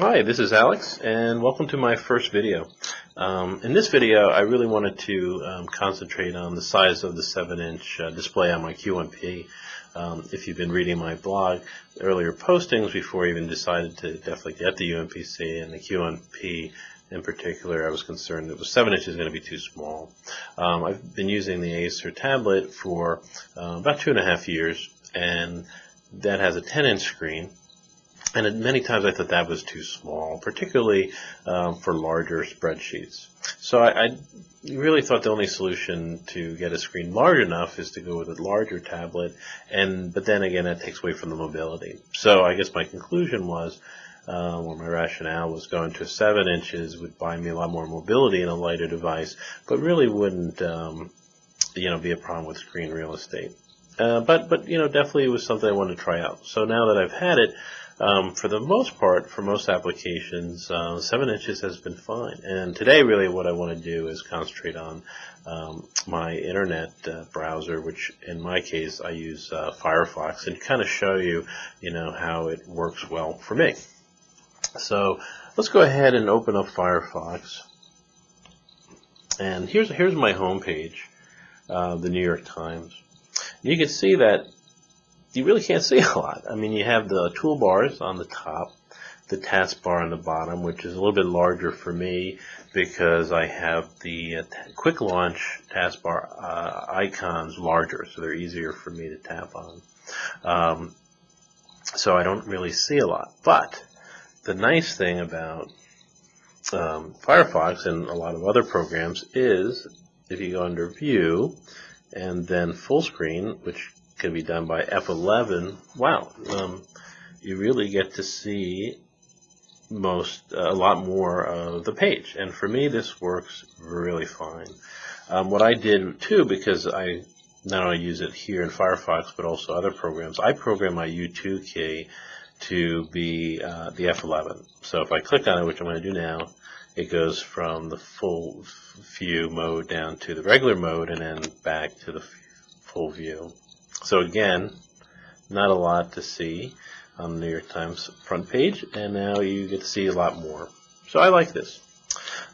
Hi, this is Alex, and welcome to my first video. In this video, I really wanted to concentrate on the size of the 7-inch display on my Q1P. If you've been reading my blog, earlier postings before I even decided to definitely get the UMPC and the Q1P in particular, I was concerned that 7 inches is going to be too small. I've been using the Acer tablet for about 2.5 years, and that has a 10-inch screen. And many times I thought that was too small, particularly for larger spreadsheets. So I really thought the only solution to get a screen large enough is to go with a larger tablet, but then again that takes away from the mobility. So I guess my conclusion was, or my rationale was, going to 7 inches would buy me a lot more mobility in a lighter device, but really wouldn't be a problem with screen real estate. But definitely it was something I wanted to try out. So now that I've had it, for the most part, for most applications, 7 inches has been fine. And today, really, what I want to do is concentrate on my internet browser, which in my case I use Firefox, and kind of show you, how it works well for me. So let's go ahead and open up Firefox. And here's my home page, the New York Times. You can see that you really can't see a lot. I mean, you have the toolbars on the top, the taskbar on the bottom, which is a little bit larger for me because I have the quick launch taskbar icons larger, so they're easier for me to tap on. So I don't really see a lot. But the nice thing about Firefox and a lot of other programs is if you go under View and then Full Screen, which can be done by F11. Wow, you really get to see a lot more of the page, and for me this works really fine. What I did too, because I not only use it here in Firefox but also other programs, I program my U2 key to be the F11. So if I click on it, which I'm going to do now, it goes from the full view mode down to the regular mode and then back to the full view. So again, not a lot to see on the New York Times front page, and now you get to see a lot more. So I like this.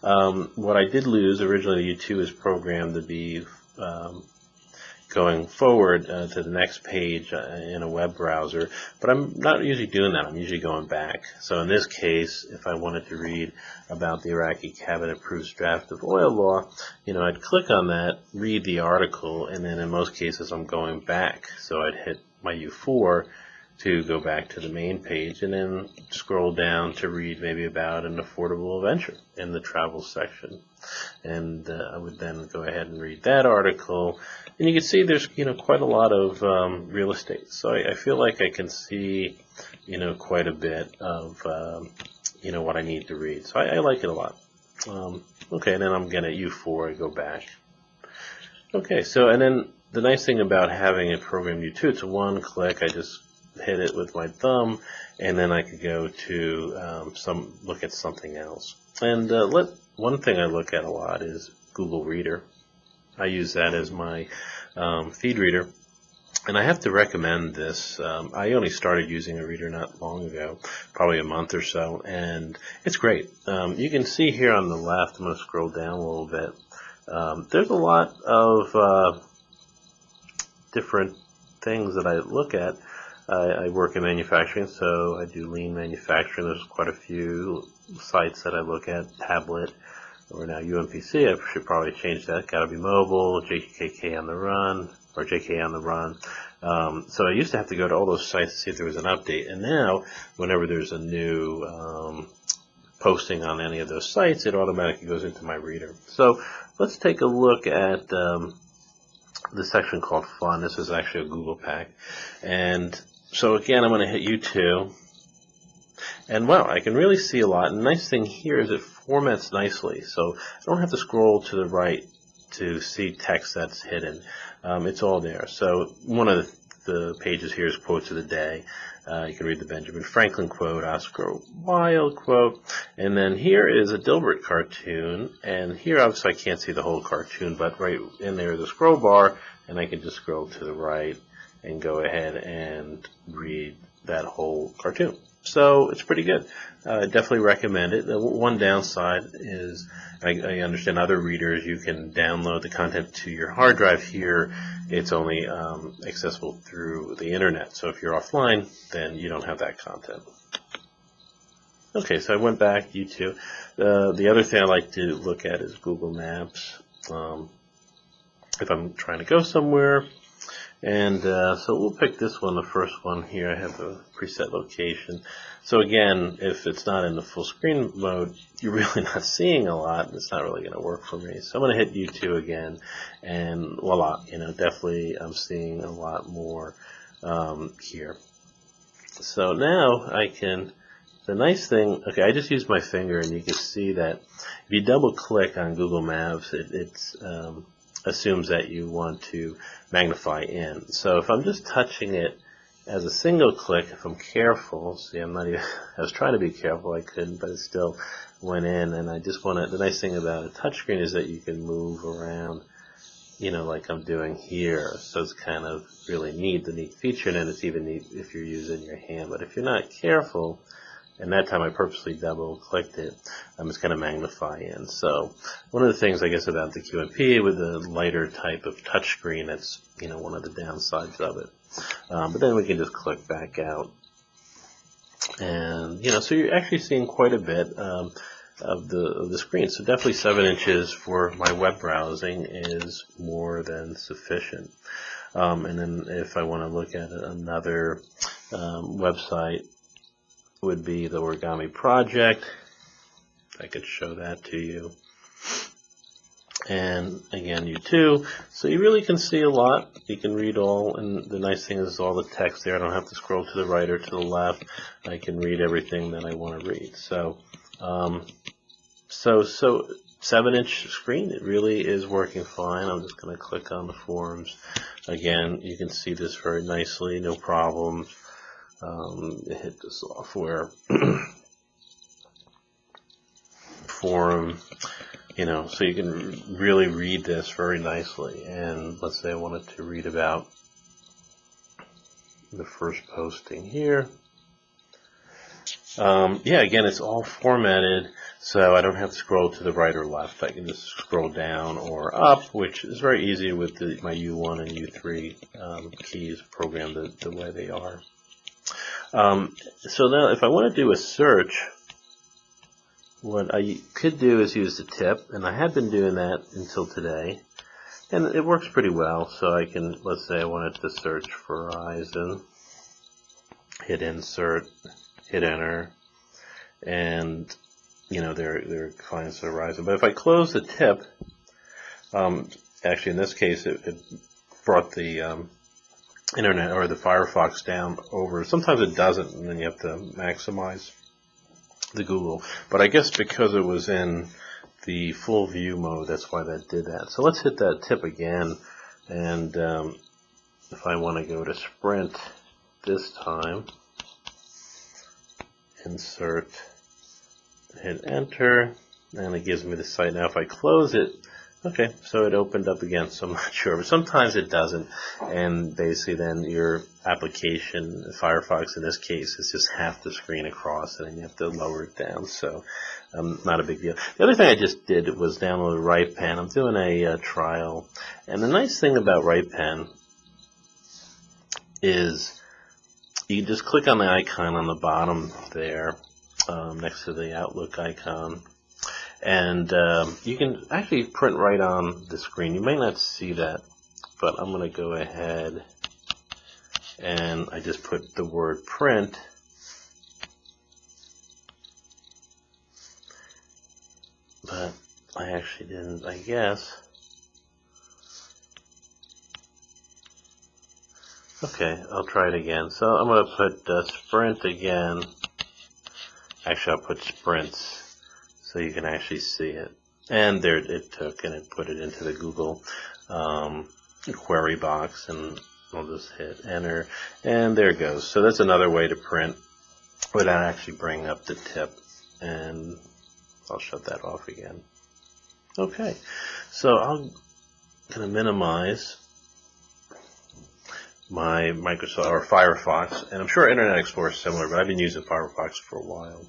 What I did lose, originally the U2 is programmed to be going forward to the next page in a web browser, but I'm not usually doing that. I'm usually going back. So in this case, if I wanted to read about the Iraqi cabinet approves draft of oil law, I'd click on that, read the article, and then in most cases I'm going back. So I'd hit my U4 to go back to the main page and then scroll down to read maybe about an affordable adventure in the travel section. And I would then go ahead and read that article. And you can see there's, quite a lot of real estate. So I feel like I can see, quite a bit of, what I need to read. So I like it a lot. Okay, and then I'm going to U4, I go back. Okay, so, and then the nice thing about having a program U2, it's a one click. I just hit it with my thumb, and then I could go to look at something else. And one thing I look at a lot is Google Reader. I use that as my feed reader, and I have to recommend this. I only started using a reader not long ago, probably a month or so, and it's great. You can see here on the left, I'm going to scroll down a little bit. There's a lot of different things that I look at. I work in manufacturing, so I do lean manufacturing. There's quite a few sites that I look at. Tablet, or now UMPC. I should probably change that. Gotta be mobile. JKK on the run, or JK on the run. So I used to have to go to all those sites to see if there was an update. And now, whenever there's a new posting on any of those sites, it automatically goes into my reader. So let's take a look at the section called Fun. This is actually a Google pack. And so again, I'm going to hit U2. And wow, I can really see a lot. And the nice thing here is it formats nicely. So I don't have to scroll to the right to see text that's hidden. It's all there. So one of the pages here is quotes of the day. You can read the Benjamin Franklin quote, Oscar Wilde quote, and then here is a Dilbert cartoon, and here obviously I can't see the whole cartoon, but right in there is a scroll bar, and I can just scroll to the right and go ahead and read that whole cartoon. So it's pretty good. Definitely recommend it. One downside is I understand other readers, you can download the content to your hard drive. Here, it's only accessible through the internet. So if you're offline, then you don't have that content. Okay, so I went back, YouTube. The other thing I like to look at is Google Maps. If I'm trying to go somewhere. And so we'll pick this one, the first one here. I have a preset location. So again, if it's not in the full screen mode, you're really not seeing a lot. It's not really going to work for me. So I'm going to hit U2 again, and voila, definitely I'm seeing a lot more here. So now I can, the nice thing, okay, I just used my finger, and you can see that if you double click on Google Maps, it's assumes that you want to magnify in. So if I'm just touching it as a single click, if I'm careful, see I'm not even, I was trying to be careful, I couldn't, but it still went in, and I just want to, the nice thing about a touchscreen is that you can move around, like I'm doing here. So it's kind of really neat, the neat feature, and it's even neat if you're using your hand. But if you're not careful, and that time I purposely double clicked it, I'm just going to magnify in. So one of the things I guess about the QMP with the lighter type of touchscreen, that's one of the downsides of it. But then we can just click back out, and so you're actually seeing quite a bit of the screen. So definitely 7 inches for my web browsing is more than sufficient. And then if I want to look at another website, would be the Origami Project. I could show that to you. And again, U2. So you really can see a lot. You can read all, and the nice thing is all the text there. I don't have to scroll to the right or to the left. I can read everything that I want to read. So, so 7-inch screen, it really is working fine. I'm just going to click on the forums. Again, you can see this very nicely, no problems. Hit the software forum, so you can really read this very nicely. And let's say I wanted to read about the first posting here. Yeah, again, it's all formatted, so I don't have to scroll to the right or left. I can just scroll down or up, which is very easy with my U1 and U3 keys programmed the way they are. So now if I want to do a search, what I could do is use the tip, and I had been doing that until today, and it works pretty well. So I can, let's say I wanted to search Verizon, hit insert, hit enter, and their clients are Verizon. But if I close the tip, actually in this case it brought the internet or the Firefox down over. Sometimes it doesn't, and then you have to maximize the Google. But I guess because it was in the full view mode, that's why that did that. So let's hit that tip again, and if I want to go to Sprint this time, insert, hit enter, and it gives me the site. Now if I close it, okay, so it opened up again, so I'm not sure, but sometimes it doesn't, and basically then your application, Firefox in this case, is just half the screen across, and then you have to lower it down, so not a big deal. The other thing I just did was download WritePen. I'm doing a trial, and the nice thing about WritePen is you just click on the icon on the bottom there, next to the Outlook icon, and you can actually print right on the screen. You may not see that, but I'm going to go ahead and I just put the word print, but I actually didn't, I guess. Okay, I'll try it again. So I'm going to put Sprint again. Actually, I'll put sprints so you can actually see it. And there it took, and it put it into the Google query box, and I'll just hit enter, and there it goes. So that's another way to print without actually bringing up the tip, and I'll shut that off again. Okay, so I'm going to minimize my Microsoft or Firefox, and I'm sure Internet Explorer is similar, but I've been using Firefox for a while.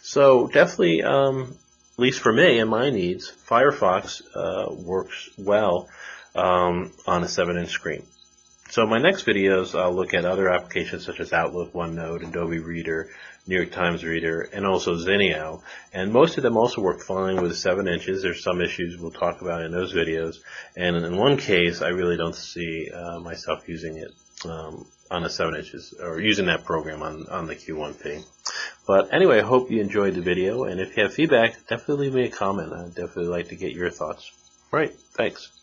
So definitely, at least for me and my needs, Firefox works well on a 7-inch screen. So in my next videos, I'll look at other applications such as Outlook, OneNote, Adobe Reader, New York Times Reader, and also Zenio. And most of them also work fine with 7 inches. There's some issues we'll talk about in those videos. And in one case, I really don't see myself using it on a 7 inches or using that program on the Q1P. But anyway, I hope you enjoyed the video. And if you have feedback, definitely leave me a comment. I'd definitely like to get your thoughts. All right, thanks.